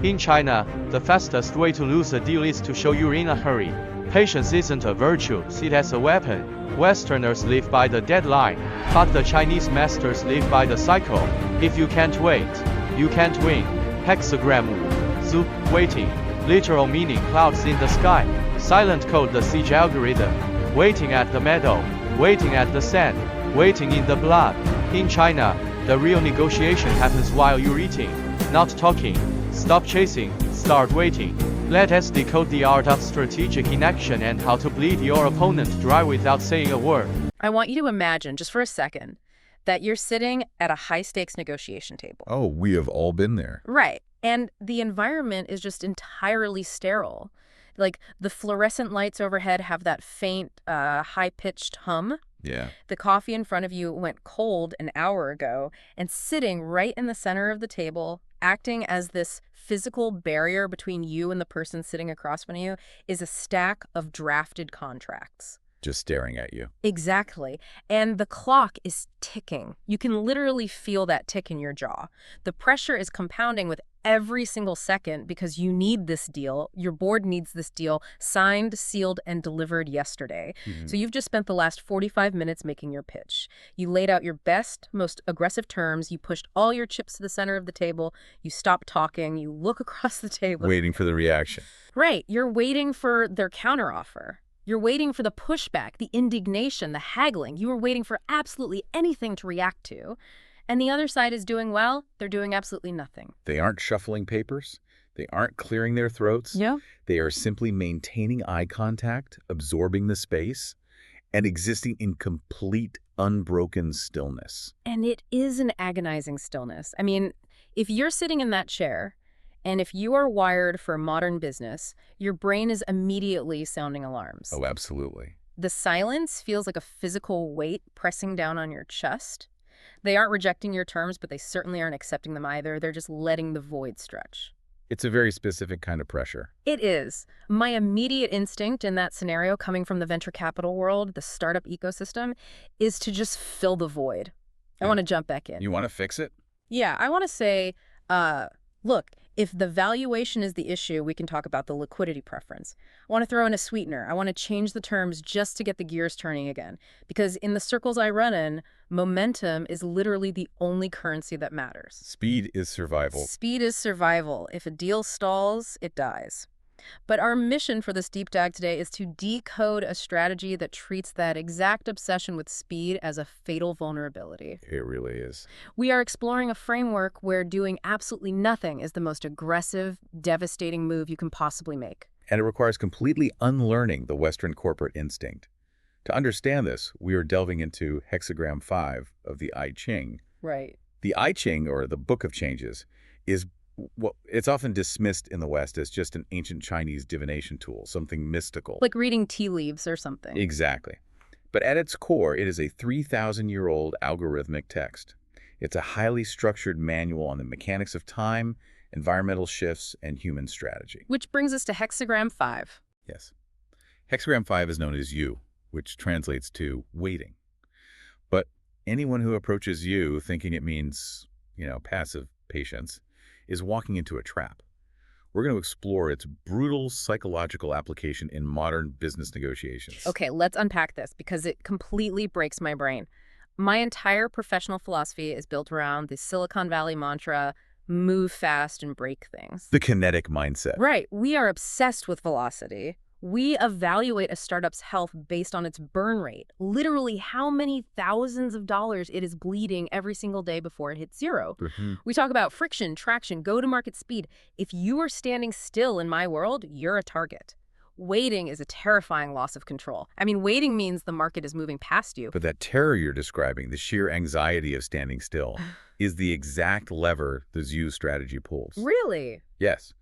In China, the fastest way to lose a deal is to show you're in a hurry. Patience isn't a virtue, see it as a weapon. Westerners live by the deadline, but the Chinese masters live by the cycle. If you can't wait, you can't win. Hexagram 5, Zoo, waiting. Literal meaning clouds in the sky. Silent code the siege algorithm. Waiting at the meadow, waiting at the sand, waiting in the blood. In China, the real negotiation happens while you're eating, not talking. Stop chasing, start waiting. Let us decode the art of strategic inaction and how to bleed your opponent dry without saying a word. I want you to imagine, just for a second, that you're sitting at a high-stakes negotiation table. Oh, we have all been there. Right. And the environment is just entirely sterile. Like, the fluorescent lights overhead have that faint, high-pitched hum. Yeah. The coffee in front of you went cold an hour ago, and sitting right in the center of the table, acting as this physical barrier between you and the person sitting across from you, is a stack of drafted contracts. Just staring at you. Exactly. And the clock is ticking. You can literally feel that tick in your jaw. The pressure is compounding with every single second because you need this deal. Your board needs this deal signed, sealed, and delivered yesterday. So you've just spent the last 45 minutes making your pitch. You laid out your best, most aggressive terms. You pushed all your chips to the center of the table. You stopped talking. You look across the table. Waiting for the reaction. Right. You're waiting for their counteroffer. You're waiting for the pushback, the indignation, the haggling. You are waiting for absolutely anything to react to. And the other side is doing well. They're doing absolutely nothing. They aren't shuffling papers. They aren't clearing their throats. Yeah. They are simply maintaining eye contact, absorbing the space, and existing in complete, unbroken stillness. And it is an agonizing stillness. I mean, if you're sitting in that chair, and if you are wired for modern business, your brain is immediately sounding alarms. Oh, absolutely. The silence feels like a physical weight pressing down on your chest. They aren't rejecting your terms, but they certainly aren't accepting them either. They're just letting the void stretch. It's a very specific kind of pressure. It is. My immediate instinct in that scenario, coming from the venture capital world, the startup ecosystem, is to just fill the void. I want to jump back in. You want to fix it? Yeah, I want to say, look, if the valuation is the issue, we can talk about the liquidity preference. I want to throw in a sweetener. I want to change the terms just to get the gears turning again. Because in the circles I run in, momentum is literally the only currency that matters. Speed is survival. Speed is survival. If a deal stalls, it dies. But our mission for this deep dive today is to decode a strategy that treats that exact obsession with speed as a fatal vulnerability. It really is. We are exploring a framework where doing absolutely nothing is the most aggressive, devastating move you can possibly make. And it requires completely unlearning the Western corporate instinct. To understand this, we are delving into Hexagram 5 of the I-Ching. Right. The I-Ching, or the Book of Changes, is well, it's often dismissed in the West as just an ancient Chinese divination tool, something mystical. Like reading tea leaves or something. Exactly. But at its core, it is a 3,000-year-old algorithmic text. It's a highly structured manual on the mechanics of time, environmental shifts, and human strategy. Which brings us to Hexagram 5. Yes. Hexagram 5 is known as U, which translates to waiting. But anyone who approaches U thinking it means, passive patience, is walking into a trap. We're going to explore its brutal psychological application in modern business negotiations. Okay, let's unpack this because it completely breaks my brain. My entire professional philosophy is built around the Silicon Valley mantra, move fast and break things. The kinetic mindset. Right. We are obsessed with velocity. We evaluate a startup's health based on its burn rate, literally how many thousands of dollars it is bleeding every single day before it hits zero. We talk about friction, traction, go-to-market speed. If you are standing still in my world, you're a target. Waiting is a terrifying loss of control. I mean, waiting means the market is moving past you. But that terror you're describing, the sheer anxiety of standing still, is the exact lever the Zhu strategy pulls. Really? Yes.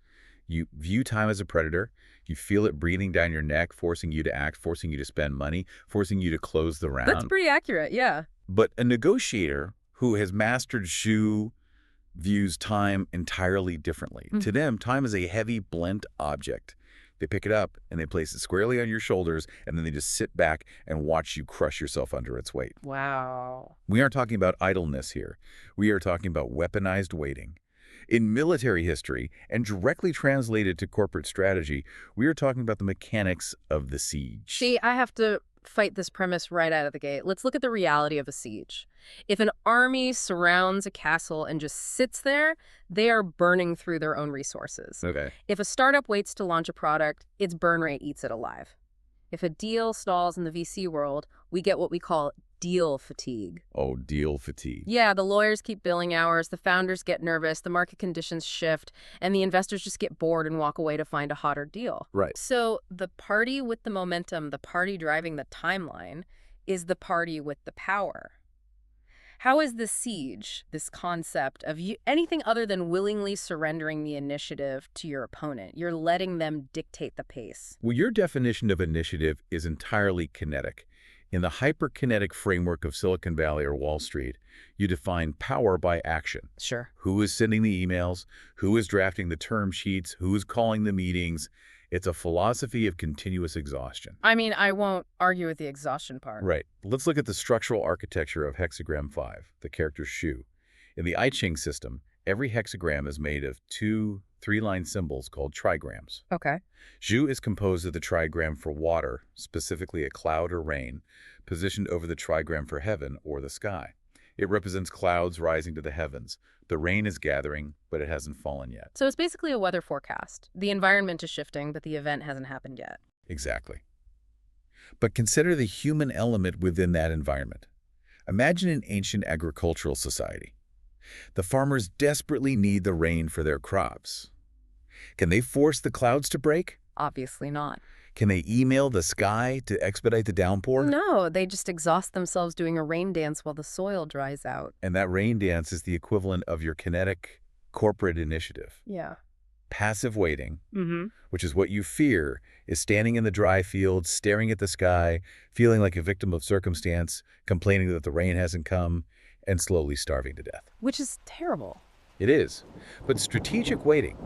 You view time as a predator. You feel it breathing down your neck, forcing you to act, forcing you to spend money, forcing you to close the round. That's pretty accurate, yeah. But a negotiator who has mastered Zhu views time entirely differently. To them, time is a heavy, blunt object. They pick it up and they place it squarely on your shoulders, and then they just sit back and watch you crush yourself under its weight. Wow. We aren't talking about idleness here. We are talking about weaponized waiting. In military history, and directly translated to corporate strategy, we are talking about the mechanics of the siege. See, I have to fight this premise right out of the gate. Let's look at the reality of a siege. If an army surrounds a castle and just sits there, they are burning through their own resources. Okay. If a startup waits to launch a product, its burn rate eats it alive. If a deal stalls in the VC world, we get what we call deal fatigue. Oh, deal fatigue. Yeah, the lawyers keep billing hours, the founders get nervous, the market conditions shift, and the investors just get bored and walk away to find a hotter deal. Right. So the party with the momentum, the party driving the timeline, is the party with the power. How is the siege, this concept of anything other than willingly surrendering the initiative to your opponent? You're letting them dictate the pace. Well, your definition of initiative is entirely kinetic. In the hyperkinetic framework of Silicon Valley or Wall Street, you define power by action. Sure. Who is sending the emails? Who is drafting the term sheets? Who is calling the meetings? It's a philosophy of continuous exhaustion. I mean, I won't argue with the exhaustion part. Right. Let's look at the structural architecture of Hexagram 5, the character shu. In the Bazi-ching system, every hexagram is made of two three-line symbols called trigrams. Okay. Zhu is composed of the trigram for water, specifically a cloud or rain, positioned over the trigram for heaven or the sky. It represents clouds rising to the heavens. The rain is gathering, but it hasn't fallen yet. So it's basically a weather forecast. The environment is shifting, but the event hasn't happened yet. Exactly. But consider the human element within that environment. Imagine an ancient agricultural society. The farmers desperately need the rain for their crops. Can they force the clouds to break? Obviously not. Can they email the sky to expedite the downpour? No, they just exhaust themselves doing a rain dance while the soil dries out. And that rain dance is the equivalent of your kinetic corporate initiative. Yeah. Passive waiting, Mm-hmm. which is what you fear, is standing in the dry field, staring at the sky, feeling like a victim of circumstance, complaining that the rain hasn't come, and slowly starving to death. Which is terrible. It is. But strategic waiting,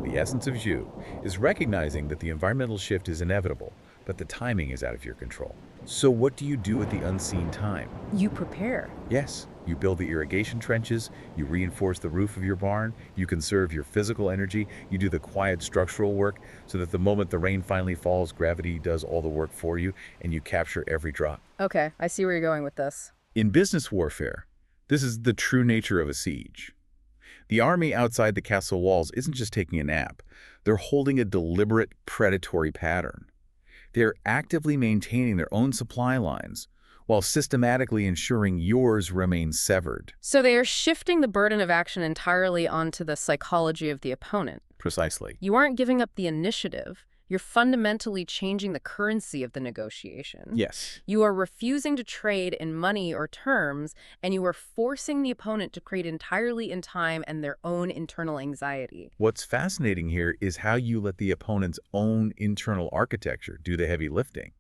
the essence of Zhu, is recognizing that the environmental shift is inevitable, but the timing is out of your control. So what do you do at the unseen time? You prepare. Yes, you build the irrigation trenches, you reinforce the roof of your barn, you conserve your physical energy, you do the quiet structural work so that the moment the rain finally falls, gravity does all the work for you and you capture every drop. Okay, I see where you're going with this. In business warfare, this is the true nature of a siege. The army outside the castle walls isn't just taking a nap. They're holding a deliberate predatory pattern. They're actively maintaining their own supply lines while systematically ensuring yours remains severed. So they are shifting the burden of action entirely onto the psychology of the opponent. Precisely. You aren't giving up the initiative. You're fundamentally changing the currency of the negotiation. Yes. You are refusing to trade in money or terms, and you are forcing the opponent to trade entirely in time and their own internal anxiety. What's fascinating here is how you let the opponent's own internal architecture do the heavy lifting.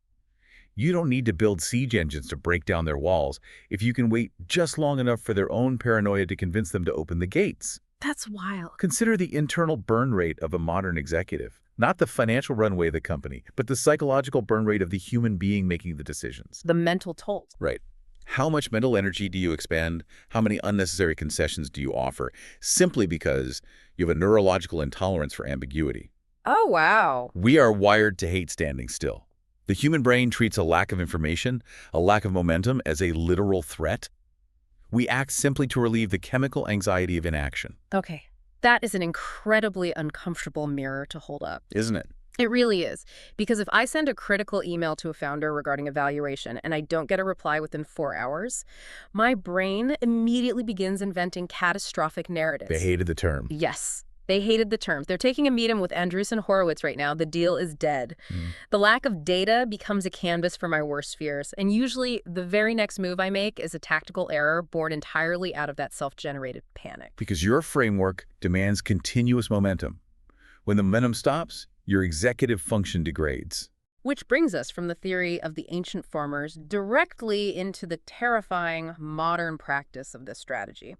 You don't need to build siege engines to break down their walls if you can wait just long enough for their own paranoia to convince them to open the gates. That's wild. Consider the internal burn rate of a modern executive. Not the financial runway of the company, but the psychological burn rate of the human being making the decisions. The mental toll. Right. How much mental energy do you expend? How many unnecessary concessions do you offer? Simply because you have a neurological intolerance for ambiguity. Oh, wow. We are wired to hate standing still. The human brain treats a lack of information, a lack of momentum, as a literal threat. We act simply to relieve the chemical anxiety of inaction. Okay. That is an incredibly uncomfortable mirror to hold up. Isn't it? It really is. Because if I send a critical email to a founder regarding a valuation and I don't get a reply within 4 hours, my brain immediately begins inventing catastrophic narratives. They hated the term. Yes. They hated the terms. They're taking a meeting with Andreessen Horowitz right now. The deal is dead. The lack of data becomes a canvas for my worst fears. And usually the very next move I make is a tactical error born entirely out of that self-generated panic. Because your framework demands continuous momentum. When the momentum stops, your executive function degrades. Which brings us from the theory of the ancient farmers directly into the terrifying modern practice of this strategy.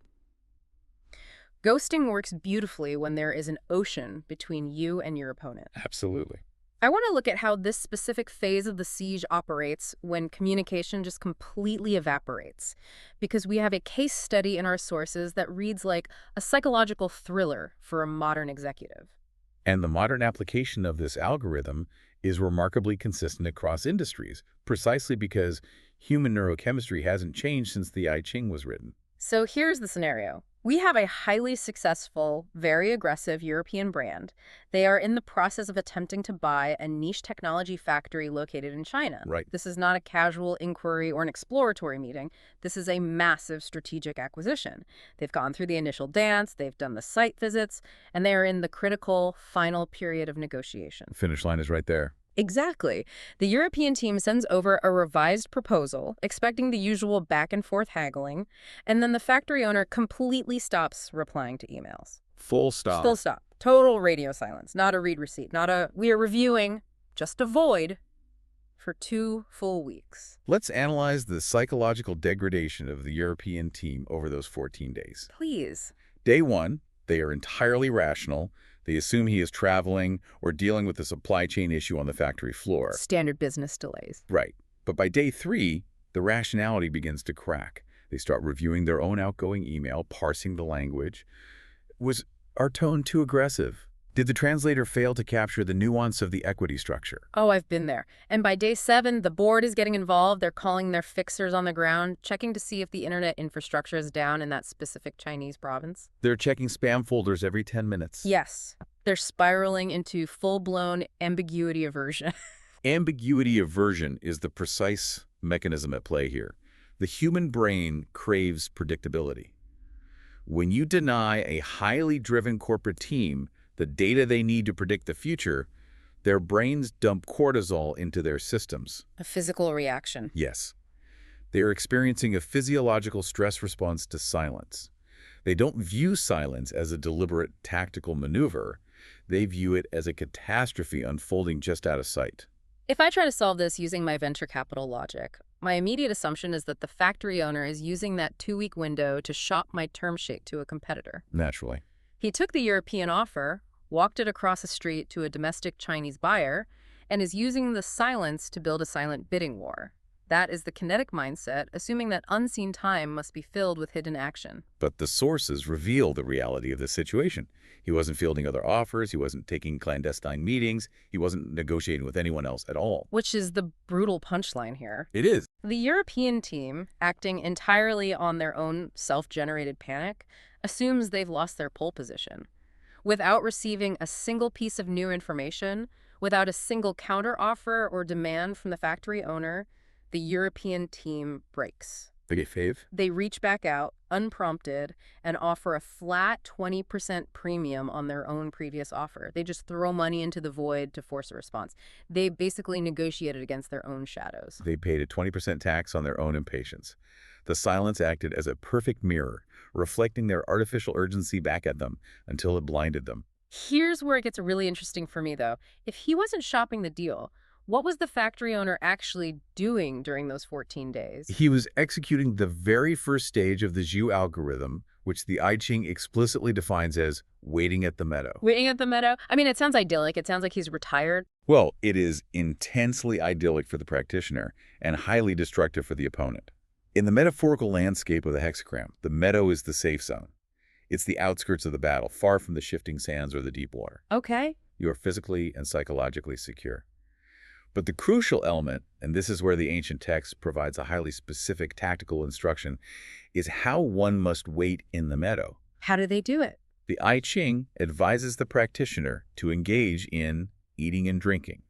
Ghosting works beautifully when there is an ocean between you and your opponent. Absolutely. I want to look at how this specific phase of the siege operates when communication just completely evaporates. Because we have a case study in our sources that reads like a psychological thriller for a modern executive. And the modern application of this algorithm is remarkably consistent across industries, precisely because human neurochemistry hasn't changed since the I Ching was written. So here's the scenario. We have a highly successful, very aggressive European brand. They are in the process of attempting to buy a niche technology factory located in China. Right. This is not a casual inquiry or an exploratory meeting. This is a massive strategic acquisition. They've gone through the initial dance, they've done the site visits, and they are in the critical final period of negotiation. Finish line is right there. Exactly. The European team sends over a revised proposal, expecting the usual back-and-forth haggling, and then the factory owner completely stops replying to emails. Full stop. Full stop. Total radio silence. Not a read receipt. Not a we are reviewing. Just a void for 2 full weeks. Let's analyze the psychological degradation of the European team over those 14 days. Please. Day 1, they are entirely rational. They assume he is traveling or dealing with a supply chain issue on the factory floor. Standard business delays. Right. But by day 3, the rationality begins to crack. They start reviewing their own outgoing email, parsing the language. Was our tone too aggressive? Did the translator fail to capture the nuance of the equity structure? Oh, I've been there. And by day 7, the board is getting involved. They're calling their fixers on the ground, checking to see if the internet infrastructure is down in that specific Chinese province. They're checking spam folders every 10 minutes. Yes. They're spiraling into full-blown ambiguity aversion. Ambiguity aversion is the precise mechanism at play here. The human brain craves predictability. When you deny a highly driven corporate team the data they need to predict the future, their brains dump cortisol into their systems. A physical reaction. Yes. They are experiencing a physiological stress response to silence. They don't view silence as a deliberate tactical maneuver. They view it as a catastrophe unfolding just out of sight. If I try to solve this using my venture capital logic, my immediate assumption is that the factory owner is using that 2-week window to shop my term sheet to a competitor. Naturally. He took the European offer, walked it across the street to a domestic Chinese buyer, and is using the silence to build a silent bidding war. That is the kinetic mindset, assuming that unseen time must be filled with hidden action. But the sources reveal the reality of the situation. He wasn't fielding other offers, he wasn't taking clandestine meetings, he wasn't negotiating with anyone else at all. Which is the brutal punchline here. It is. The European team, acting entirely on their own self-generated panic, assumes they've lost their pole position. Without receiving a single piece of new information, without a single counteroffer or demand from the factory owner, the European team breaks. They get fave? They reach back out, unprompted, and offer a flat 20% premium on their own previous offer. They just throw money into the void to force a response. They basically negotiated against their own shadows. They paid a 20% tax on their own impatience. The silence acted as a perfect mirror, reflecting their artificial urgency back at them until it blinded them. Here's where it gets really interesting for me, though. If he wasn't shopping the deal, what was the factory owner actually doing during those 14 days? He was executing the very first stage of the Zhu algorithm, which the I Ching explicitly defines as waiting at the meadow. Waiting at the meadow? I mean, it sounds idyllic. It sounds like he's retired. Well, it is intensely idyllic for the practitioner and highly destructive for the opponent. In the metaphorical landscape of the hexagram, the meadow is the safe zone. It's the outskirts of the battle, far from the shifting sands or the deep water. Okay. You are physically and psychologically secure. But the crucial element, and this is where the ancient text provides a highly specific tactical instruction, is how one must wait in the meadow. How do they do it? The I Ching advises the practitioner to engage in eating and drinking.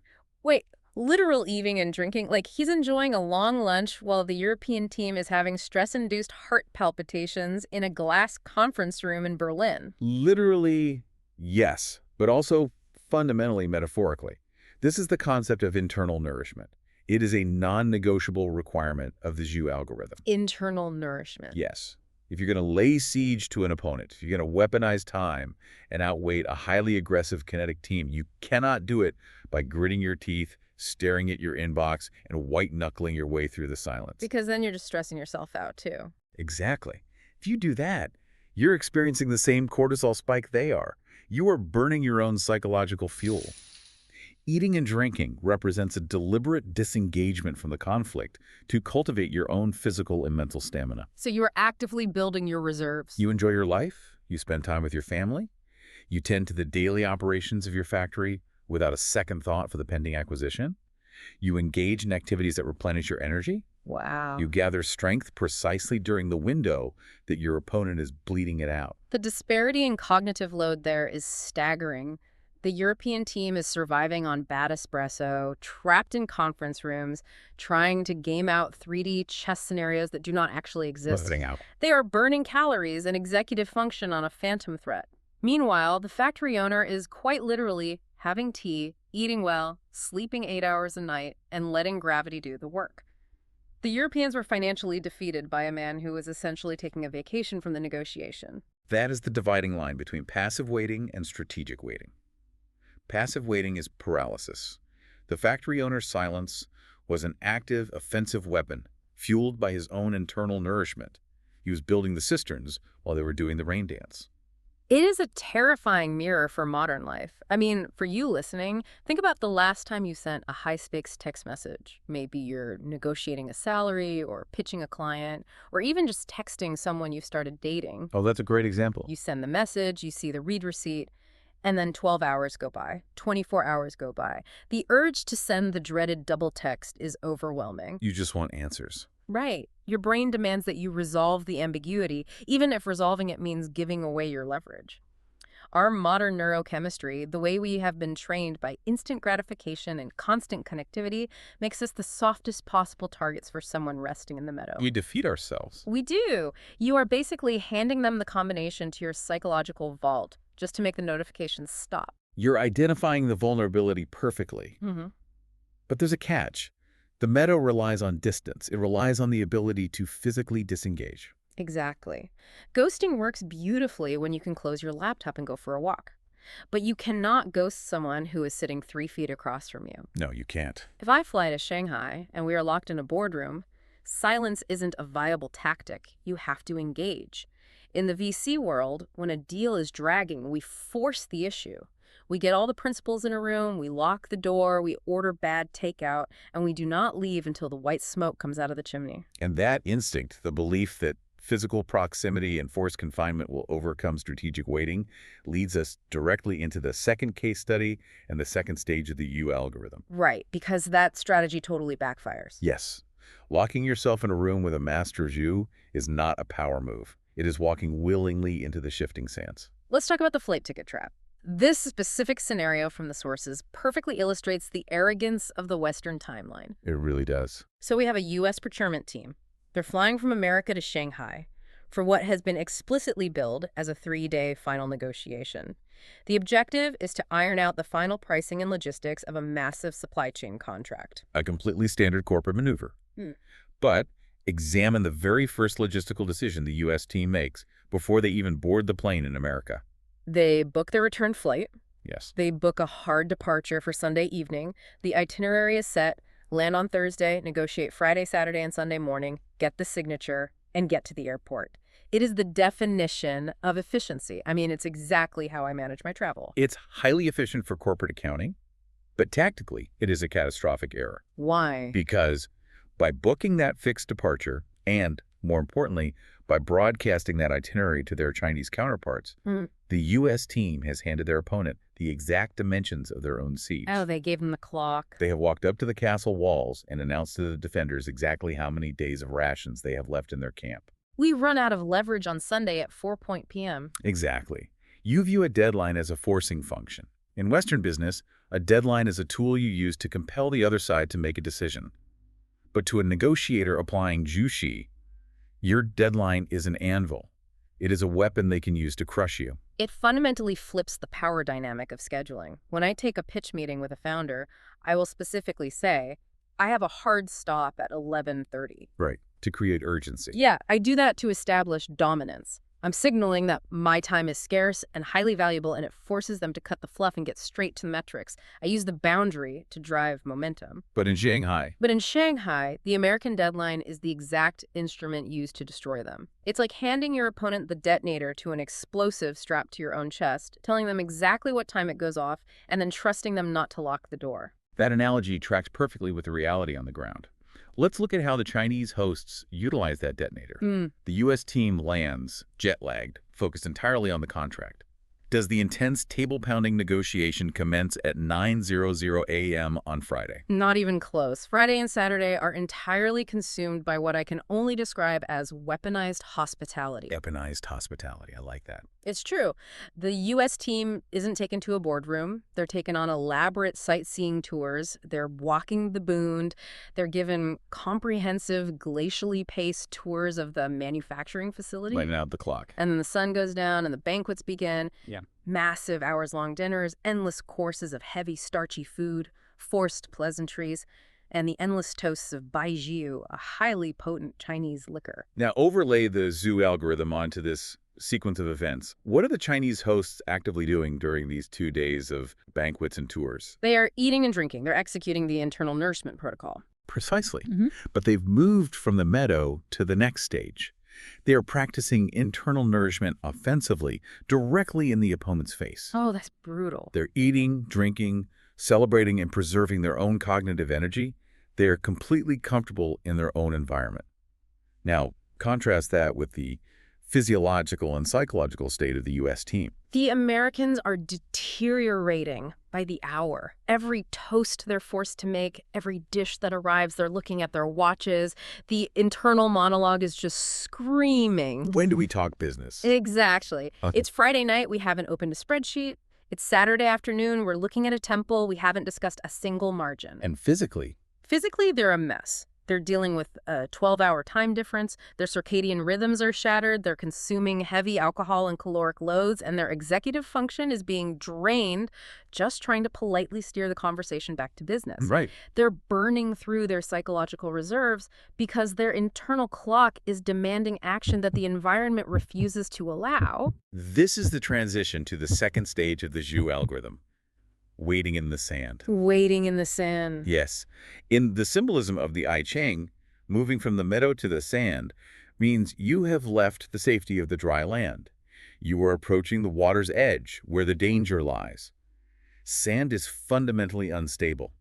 Wait, literal eating and drinking? Like he's enjoying a long lunch while the European team is having stress-induced heart palpitations in a glass conference room in Berlin. Literally, yes, but also fundamentally metaphorically. This is the concept of internal nourishment. It is a non-negotiable requirement of the Zhu algorithm. Internal nourishment. Yes. If you're going to lay siege to an opponent, if you're going to weaponize time and outweight a highly aggressive kinetic team, you cannot do it by gritting your teeth, staring at your inbox, and white-knuckling your way through the silence. Because then you're just stressing yourself out, too. Exactly. If you do that, you're experiencing the same cortisol spike they are. You are burning your own psychological fuel. Eating and drinking represents a deliberate disengagement from the conflict to cultivate your own physical and mental stamina. So you are actively building your reserves. You enjoy your life, you spend time with your family, you tend to the daily operations of your factory without a second thought for the pending acquisition, you engage in activities that replenish your energy, Wow. you gather strength precisely during the window that your opponent is bleeding it out. The disparity in cognitive load there is staggering. The European team is surviving on bad espresso, trapped in conference rooms, trying to game out 3D chess scenarios that do not actually exist. Putting out. They are burning calories and executive function on a phantom threat. Meanwhile, the factory owner is quite literally having tea, eating well, sleeping 8 hours a night, and letting gravity do the work. The Europeans were financially defeated by a man who was essentially taking a vacation from the negotiation. That is the dividing line between passive waiting and strategic waiting. Passive waiting is paralysis. The factory owner's silence was an active, offensive weapon, fueled by his own internal nourishment. He was building the cisterns while they were doing the rain dance. It is a terrifying mirror for modern life. I mean, for you listening, think about the last time you sent a high-stakes text message. Maybe you're negotiating a salary or pitching a client, or even just texting someone you started dating. Oh, that's a great example. You send the message, you see the read receipt, and then 12 hours go by, 24 hours go by. The urge to send the dreaded double text is overwhelming. You just want answers. Right. Your brain demands that you resolve the ambiguity, even if resolving it means giving away your leverage. Our modern neurochemistry, the way we have been trained by instant gratification and constant connectivity, makes us the softest possible targets for someone resting in the meadow. We defeat ourselves. We do. You are basically handing them the combination to your psychological vault just to make the notifications stop. You're identifying the vulnerability perfectly. Mm-hmm. But there's a catch. The meadow relies on distance. It relies on the ability to physically disengage. Exactly. Ghosting works beautifully when you can close your laptop and go for a walk. But you cannot ghost someone who is sitting 3 feet across from you. No, you can't. If I fly to Shanghai and we are locked in a boardroom, silence isn't a viable tactic. You have to engage. In the VC world, when a deal is dragging, we force the issue. We get all the principals in a room, we lock the door, we order bad takeout, and we do not leave until the white smoke comes out of the chimney. And that instinct, the belief that physical proximity and forced confinement will overcome strategic waiting, leads us directly into the second case study and the second stage of the U algorithm. Right, because that strategy totally backfires. Yes. Locking yourself in a room with a master's you is not a power move. It is walking willingly into the shifting sands. Let's talk about the flight ticket trap. This specific scenario from the sources perfectly illustrates the arrogance of the Western timeline. It really does. So we have a U.S. procurement team. They're flying from America to Shanghai for what has been explicitly billed as a 3-day final negotiation. The objective is to iron out the final pricing and logistics of a massive supply chain contract. A completely standard corporate maneuver. But examine the very first logistical decision the U.S. team makes before they even board the plane in America. They book their return flight. Yes. They book a hard departure for Sunday evening. The itinerary is set. Land on Thursday, negotiate Friday, Saturday, and Sunday morning, get the signature, and get to the airport. It is the definition of efficiency. I mean, it's exactly how I manage my travel. It's highly efficient for corporate accounting, but tactically, it is a catastrophic error. Why? Because by booking that fixed departure and, more importantly, by broadcasting that itinerary to their Chinese counterparts, the U.S. team has handed their opponent the exact dimensions of their own siege. Oh, they gave them the clock. They have walked up to the castle walls and announced to the defenders exactly how many days of rations they have left in their camp. We run out of leverage on Sunday at 4 p.m. Exactly. You view a deadline as a forcing function. In Western business, a deadline is a tool you use to compel the other side to make a decision. But to a negotiator applying jushi, your deadline is an anvil. It is a weapon they can use to crush you. It fundamentally flips the power dynamic of scheduling. When I take a pitch meeting with a founder, I will specifically say, I have a hard stop at 11:30. Right, to create urgency. Yeah, I do that to establish dominance. I'm signaling that my time is scarce and highly valuable, and it forces them to cut the fluff and get straight to the metrics. I use the boundary to drive momentum. But in Shanghai, But in Shanghai, the American deadline is the exact instrument used to destroy them. It's like handing your opponent the detonator to an explosive strapped to your own chest, telling them exactly what time it goes off, and then trusting them not to lock the door. that analogy tracks perfectly with the reality on the ground. Let's look at how the Chinese hosts utilize that detonator. The U.S. team lands, jet-lagged, focused entirely on the contract. Does the intense table-pounding negotiation commence at 9:00 a.m. on Friday? Not even close. Friday and Saturday are entirely consumed by what I can only describe as weaponized hospitality. Weaponized hospitality. I like that. It's true. The U.S. team isn't taken to a boardroom. They're taken on elaborate sightseeing tours. They're walking the Bund. They're given comprehensive, glacially paced tours of the manufacturing facility. Lighting out the clock. And then the sun goes down and the banquets begin. Yeah. Massive hours-long dinners, endless courses of heavy, starchy food, forced pleasantries, and the endless toasts of Bazi-ching, a highly potent Chinese liquor. Now, overlay the zoo algorithm onto this sequence of events. What are the Chinese hosts actively doing during these 2 days of banquets and tours? They are eating and drinking. They're executing the internal nourishment protocol. Precisely. But they've moved from the meadow to the next stage. They are practicing internal nourishment offensively, directly in the opponent's face. Oh, that's brutal. They're eating, drinking, celebrating, and preserving their own cognitive energy. They are completely comfortable in their own environment. Now, contrast that with the physiological and psychological state of the U.S. team. The Americans are deteriorating by the hour. Every toast they're forced to make, every dish that arrives, they're looking at their watches. The internal monologue is just screaming. When do we talk business? Exactly. Okay. It's Friday night. We haven't opened a spreadsheet. It's Saturday afternoon. We're looking at a temple. We haven't discussed a single margin. And physically? Physically, they're a mess. They're dealing with a 12-hour time difference. Their circadian rhythms are shattered. They're consuming heavy alcohol and caloric loads, and their executive function is being drained just trying to politely steer the conversation back to business. Right. They're burning through their psychological reserves because their internal clock is demanding action that the environment refuses to allow. This is the transition to the second stage of the Zhu algorithm. Waiting in the sand. Waiting in the sand. Yes. In the symbolism of the I Ching, moving from the meadow to the sand means you have left the safety of the dry land. You are approaching the water's edge, where the danger lies. Sand is fundamentally unstable.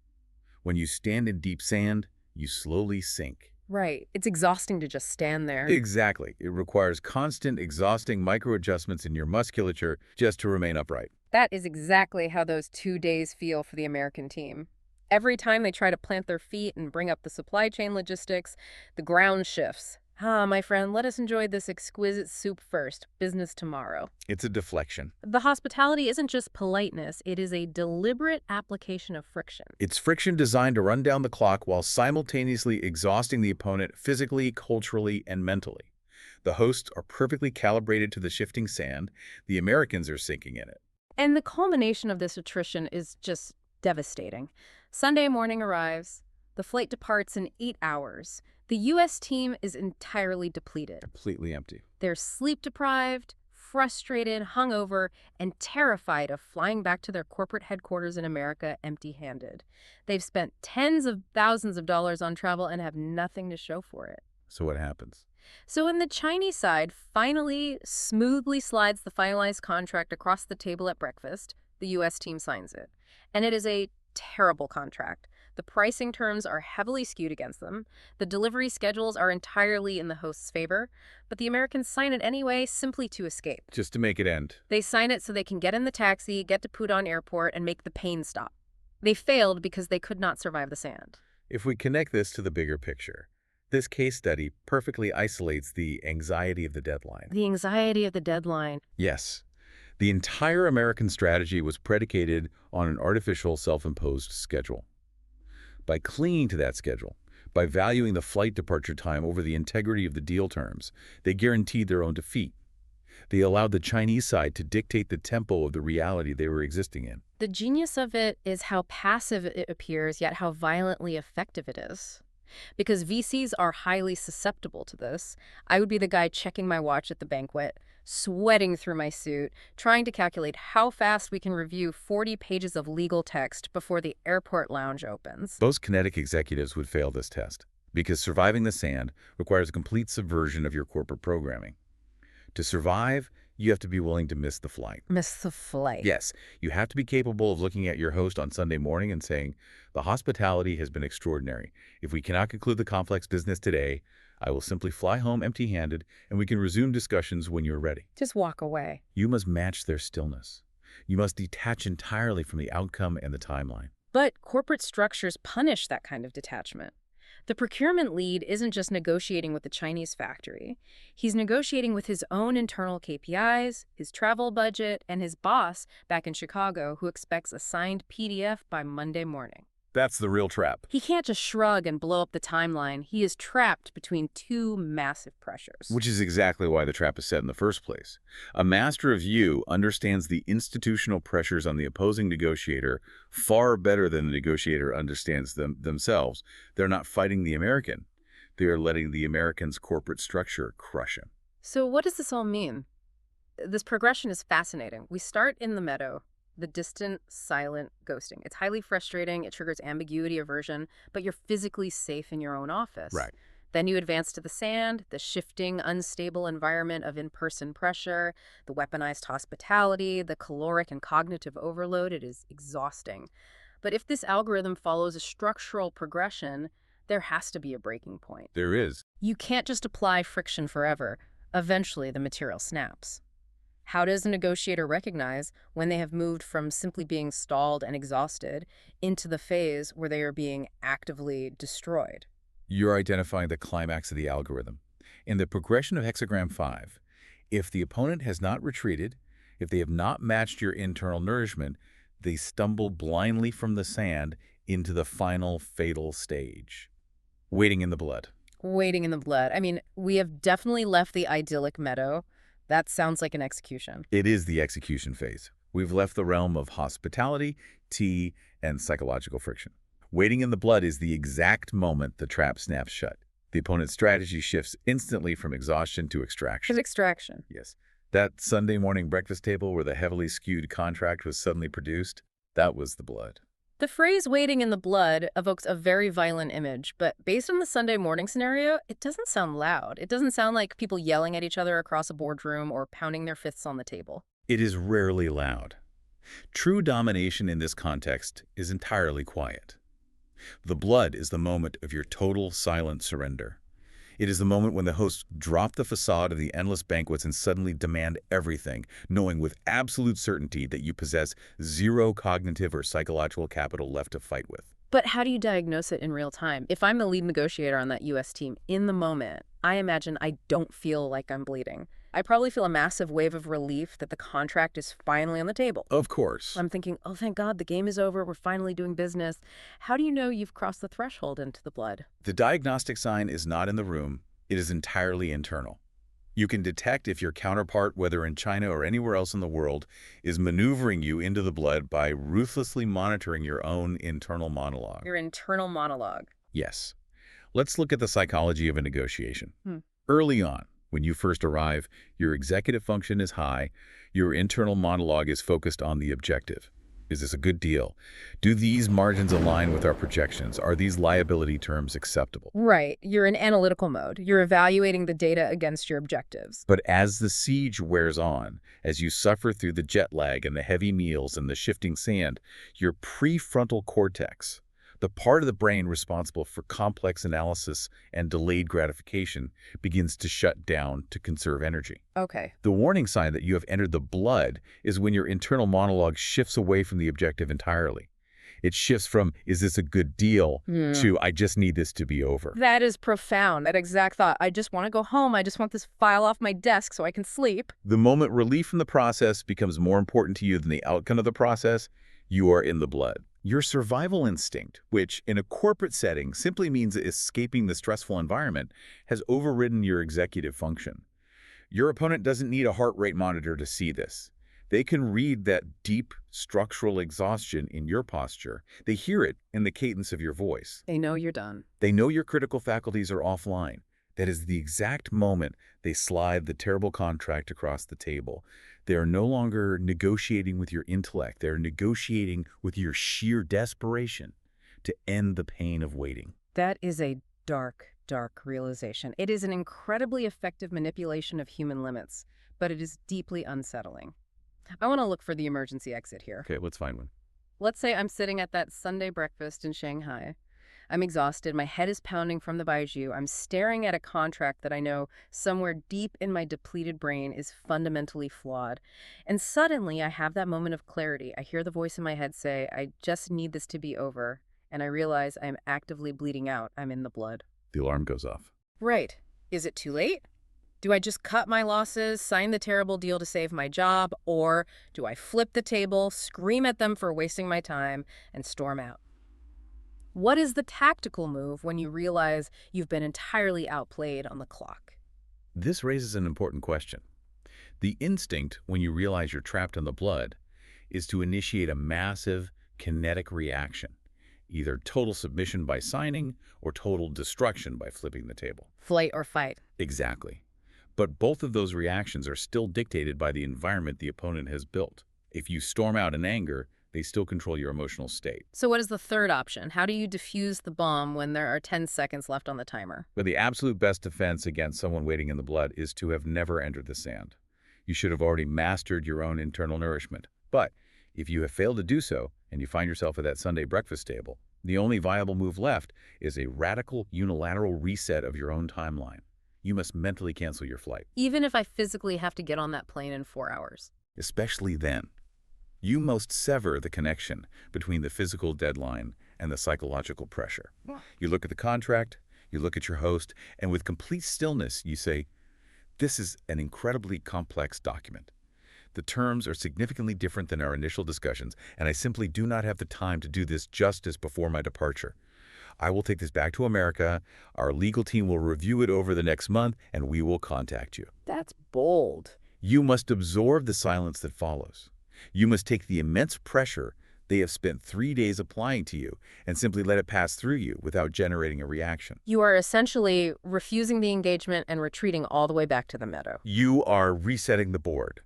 When you stand in deep sand, you slowly sink. Right. It's exhausting to just stand there. Exactly. It requires constant, exhausting microadjustments in your musculature just to remain upright. That is exactly how those 2 days feel for the American team. Every time they try to plant their feet and bring up the supply chain logistics, the ground shifts. My friend, let us enjoy this exquisite soup first. Business tomorrow. It's a deflection. The hospitality isn't just politeness. It is a deliberate application of friction. It's friction designed to run down the clock while simultaneously exhausting the opponent physically, culturally, and mentally. The hosts are perfectly calibrated to the shifting sand. The Americans are sinking in it. And the culmination of this attrition is just devastating. Sunday morning arrives. The flight departs in 8 hours. The U.S. team is entirely depleted. Completely empty. They're sleep-deprived, frustrated, hungover, and terrified of flying back to their corporate headquarters in America empty-handed. They've spent tens of thousands of dollars on travel and have nothing to show for it. So what happens? So when the Chinese side finally smoothly slides the finalized contract across the table at breakfast, the U.S. team signs it. And it is a terrible contract. The pricing terms are heavily skewed against them. The delivery schedules are entirely in the host's favor. But the Americans sign it anyway, simply to escape. Just to make it end. They sign it so they can get in the taxi, get to Pudong Airport, and make the pain stop. They failed because they could not survive the sand. If we connect this to the bigger picture, this case study perfectly isolates the anxiety of the deadline. The anxiety of the deadline. Yes. The entire American strategy was predicated on an artificial self-imposed schedule. By clinging to that schedule, by valuing the flight departure time over the integrity of the deal terms, they guaranteed their own defeat. They allowed the Chinese side to dictate the tempo of the reality they were existing in. The genius of it is how passive it appears, yet how violently effective it is. Because VCs are highly susceptible to this. I would be the guy checking my watch at the banquet, sweating through my suit, trying to calculate how fast we can review 40 pages of legal text before the airport lounge opens. Most kinetic executives would fail this test because surviving the sand requires a complete subversion of your corporate programming. To survive, you have to be willing to miss the flight. Miss the flight. Yes, you have to be capable of looking at your host on Sunday morning and saying, "The hospitality has been extraordinary. If we cannot conclude the complex business today, I will simply fly home empty-handed and we can resume discussions when you're ready." Just walk away. You must match their stillness. You must detach entirely from the outcome and the timeline. But corporate structures punish that kind of detachment. The procurement lead isn't just negotiating with the Chinese factory. He's negotiating with his own internal KPIs, his travel budget, and his boss back in Chicago who expects a signed PDF by Monday morning. That's the real trap. He can't just shrug and blow up the timeline. He is trapped between two massive pressures. Which is exactly why the trap is set in the first place. A master of you understands the institutional pressures on the opposing negotiator far better than the negotiator understands themselves. They're not fighting the American. They are letting the American's corporate structure crush him. So what does this all mean? This progression is fascinating. We start in the meadow. The distant, silent ghosting. It's highly frustrating. It triggers ambiguity, aversion, but you're physically safe in your own office. Right. Then you advance to the sand, the shifting, unstable environment of in-person pressure, the weaponized hospitality, the caloric and cognitive overload. It is exhausting. But if this algorithm follows a structural progression, there has to be a breaking point. There is. You can't just apply friction forever. Eventually, the material snaps. How does a negotiator recognize when they have moved from simply being stalled and exhausted into the phase where they are being actively destroyed? You're identifying the climax of the algorithm. In the progression of Hexagram 5, if the opponent has not retreated, if they have not matched your internal nourishment, they stumble blindly from the sand into the final fatal stage. Waiting in the blood. Waiting in the blood. I mean, we have definitely left the idyllic meadow. That sounds like an execution. It is the execution phase. We've left the realm of hospitality, tea, and psychological friction. Waiting in the blood is the exact moment the trap snaps shut. The opponent's strategy shifts instantly from exhaustion to extraction. Extraction. Yes. That Sunday morning breakfast table where the heavily skewed contract was suddenly produced, that was the blood. The phrase waiting in the blood evokes a very violent image, but based on the Sunday morning scenario, it doesn't sound loud. It doesn't sound like people yelling at each other across a boardroom or pounding their fists on the table. It is rarely loud. True domination in this context is entirely quiet. The blood is the moment of your total silent surrender. It is the moment when the hosts drop the facade of the endless banquets and suddenly demand everything, knowing with absolute certainty that you possess zero cognitive or psychological capital left to fight with. But how do you diagnose it in real time? If I'm the lead negotiator on that U.S. team, in the moment, I imagine I don't feel like I'm bleeding. I probably feel a massive wave of relief that the contract is finally on the table. Of course. I'm thinking, oh, thank God, the game is over. We're finally doing business. How do you know you've crossed the threshold into the blood? The diagnostic sign is not in the room. It is entirely internal. You can detect if your counterpart, whether in China or anywhere else in the world, is maneuvering you into the blood by ruthlessly monitoring your own internal monologue. Your internal monologue. Yes. Let's look at the psychology of a negotiation. Hmm. Early on, when you first arrive, your executive function is high. Your internal monologue is focused on the objective. Is this a good deal? Do these margins align with our projections? Are these liability terms acceptable? Right. You're in analytical mode. You're evaluating the data against your objectives. But as the siege wears on, as you suffer through the jet lag and the heavy meals and the shifting sand, your prefrontal cortex, the part of the brain responsible for complex analysis and delayed gratification, begins to shut down to conserve energy. Okay. The warning sign that you have entered the blood is when your internal monologue shifts away from the objective entirely. It shifts from, is this a good deal, to, I just need this to be over. That is profound. That exact thought. I just want to go home. I just want this file off my desk so I can sleep. The moment relief from the process becomes more important to you than the outcome of the process, you are in the blood. Your survival instinct, which in a corporate setting simply means escaping the stressful environment, has overridden your executive function. Your opponent doesn't need a heart rate monitor to see this. They can read that deep structural exhaustion in your posture. They hear it in the cadence of your voice. They know you're done. They know your critical faculties are offline. That is the exact moment they slide the terrible contract across the table. They are no longer negotiating with your intellect. They're negotiating with your sheer desperation to end the pain of waiting. That is a dark, dark realization. It is an incredibly effective manipulation of human limits, but it is deeply unsettling. I want to look for the emergency exit here. Okay, let's find one. Let's say I'm sitting at that Sunday breakfast in Shanghai. I'm exhausted, my head is pounding from the Bazi-ching. I'm staring at a contract that I know somewhere deep in my depleted brain is fundamentally flawed. And suddenly I have that moment of clarity. I hear the voice in my head say, I just need this to be over. And I realize I'm actively bleeding out. I'm in the blood. The alarm goes off. Right. Is it too late? Do I just cut my losses, sign the terrible deal to save my job, or do I flip the table, scream at them for wasting my time, and storm out? What is the tactical move when you realize you've been entirely outplayed on the clock? This raises an important question. The instinct, when you realize you're trapped in the blood, is to initiate a massive kinetic reaction, either total submission by signing or total destruction by flipping the table. Flight or fight. Exactly. But both of those reactions are still dictated by the environment the opponent has built. If you storm out in anger, they still control your emotional state. So what is the third option? How do you defuse the bomb when there are 10 seconds left on the timer? But the absolute best defense against someone waiting in the blood is to have never entered the sand. You should have already mastered your own internal nourishment. But if you have failed to do so, and you find yourself at that Sunday breakfast table, the only viable move left is a radical unilateral reset of your own timeline. You must mentally cancel your flight. Even if I physically have to get on that plane in 4 hours. Especially then. You must sever the connection between the physical deadline and the psychological pressure. You look at the contract, you look at your host, and with complete stillness, you say, this is an incredibly complex document. The terms are significantly different than our initial discussions, and I simply do not have the time to do this justice before my departure. I will take this back to America, our legal team will review it over the next month, and we will contact you. That's bold. You must absorb the silence that follows. You must take the immense pressure they have spent 3 days applying to you and simply let it pass through you without generating a reaction. You are essentially refusing the engagement and retreating all the way back to the meadow. You are resetting the board.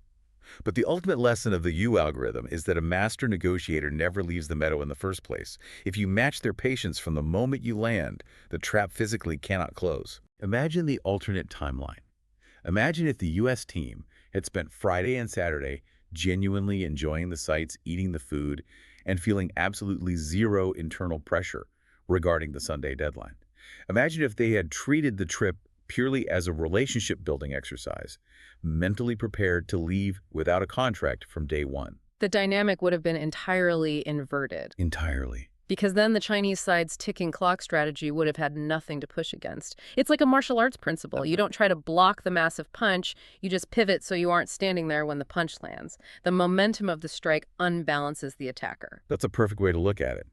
But the ultimate lesson of the U algorithm is that a master negotiator never leaves the meadow in the first place. If you match their patience from the moment you land, the trap physically cannot close. Imagine the alternate timeline. Imagine if the U.S. team had spent Friday and Saturday genuinely enjoying the sights, eating the food, and feeling absolutely zero internal pressure regarding the Sunday deadline. Imagine if they had treated the trip purely as a relationship-building exercise, mentally prepared to leave without a contract from day one. The dynamic would have been entirely inverted. Entirely. Because then the Chinese side's ticking clock strategy would have had nothing to push against. It's like a martial arts principle. You don't try to block the massive punch, you just pivot so you aren't standing there when the punch lands. The momentum of the strike unbalances the attacker. That's a perfect way to look at it.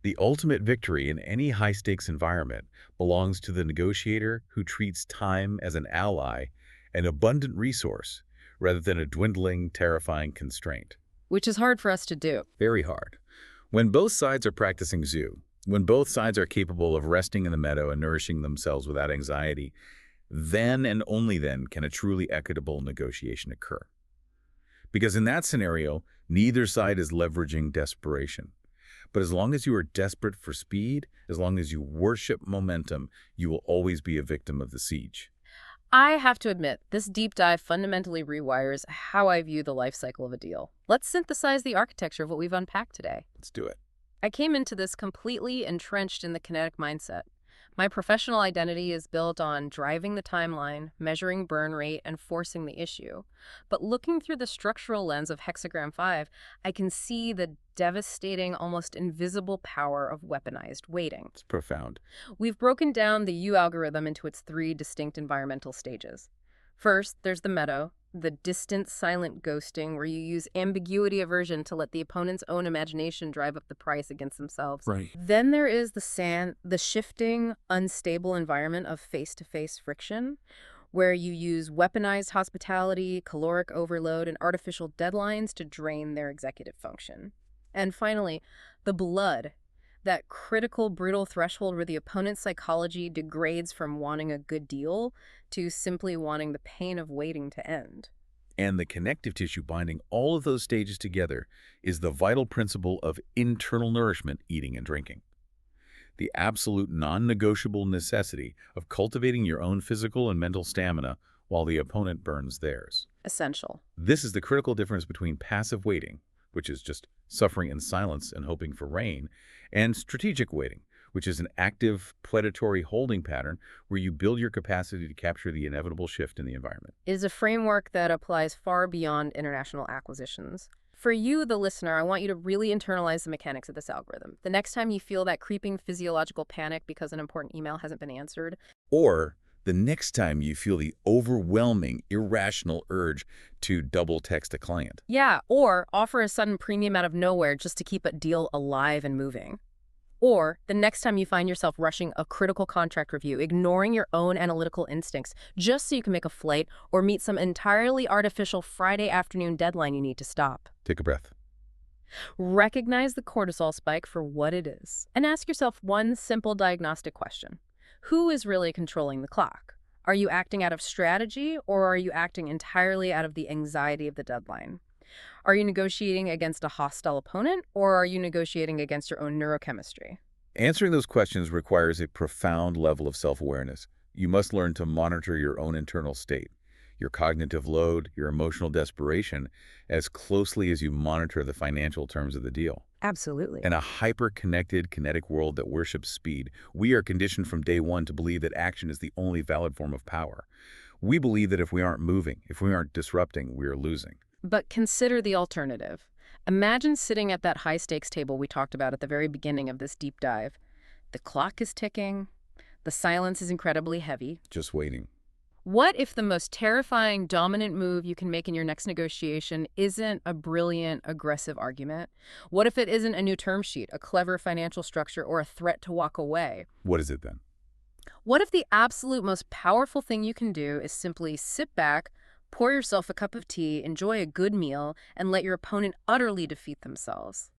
The ultimate victory in any high-stakes environment belongs to the negotiator who treats time as an ally, an abundant resource, rather than a dwindling, terrifying constraint. Which is hard for us to do. Very hard. When both sides are practicing Zhu, when both sides are capable of resting in the meadow and nourishing themselves without anxiety, then and only then can a truly equitable negotiation occur. Because in that scenario, neither side is leveraging desperation. But as long as you are desperate for speed, as long as you worship momentum, you will always be a victim of the siege. I have to admit, this deep dive fundamentally rewires how I view the life cycle of a deal. Let's synthesize the architecture of what we've unpacked today. Let's do it. I came into this completely entrenched in the kinetic mindset. My professional identity is built on driving the timeline, measuring burn rate, and forcing the issue. But looking through the structural lens of Hexagram 5, I can see the devastating, almost invisible power of weaponized waiting. It's profound. We've broken down the U algorithm into its 3 distinct environmental stages. First, there's the meadow, the distant, silent ghosting where you use ambiguity aversion to let the opponent's own imagination drive up the price against themselves. Right. Then there is the sand, the shifting, unstable environment of face-to-face friction, where you use weaponized hospitality, caloric overload, and artificial deadlines to drain their executive function. And finally, the blood, that critical, brutal threshold where the opponent's psychology degrades from wanting a good deal to simply wanting the pain of waiting to end. And the connective tissue binding all of those stages together is the vital principle of internal nourishment, eating and drinking. The absolute non-negotiable necessity of cultivating your own physical and mental stamina while the opponent burns theirs. Essential. This is the critical difference between passive waiting, which is just suffering in silence and hoping for rain, and strategic waiting, which is an active, predatory holding pattern where you build your capacity to capture the inevitable shift in the environment. It is a framework that applies far beyond international acquisitions. For you, the listener, I want you to really internalize the mechanics of this algorithm. The next time you feel that creeping physiological panic because an important email hasn't been answered, Or the next time you feel the overwhelming, irrational urge to double text a client. yeah, or offer a sudden premium out of nowhere just to keep a deal alive and moving. Or the next time you find yourself rushing a critical contract review, ignoring your own analytical instincts just so you can make a flight or meet some entirely artificial Friday afternoon deadline you need to stop. Take a breath. Recognize the cortisol spike for what it is and ask yourself one simple diagnostic question. Who is really controlling the clock? Are you acting out of strategy or are you acting entirely out of the anxiety of the deadline? Are you negotiating against a hostile opponent or are you negotiating against your own neurochemistry? Answering those questions requires a profound level of self-awareness. You must learn to monitor your own internal state, your cognitive load, your emotional desperation, as closely as you monitor the financial terms of the deal. Absolutely. In a hyper-connected, kinetic world that worships speed, we are conditioned from day one to believe that action is the only valid form of power. We believe that if we aren't moving, if we aren't disrupting, we are losing. But consider the alternative. Imagine sitting at that high-stakes table we talked about at the very beginning of this deep dive. The clock is ticking. The silence is incredibly heavy. Just waiting. What if the most terrifying, dominant move you can make in your next negotiation isn't a brilliant, aggressive argument? What if it isn't a new term sheet, a clever financial structure, or a threat to walk away? What is it then? What if the absolute most powerful thing you can do is simply sit back, pour yourself a cup of tea, enjoy a good meal, and let your opponent utterly defeat themselves?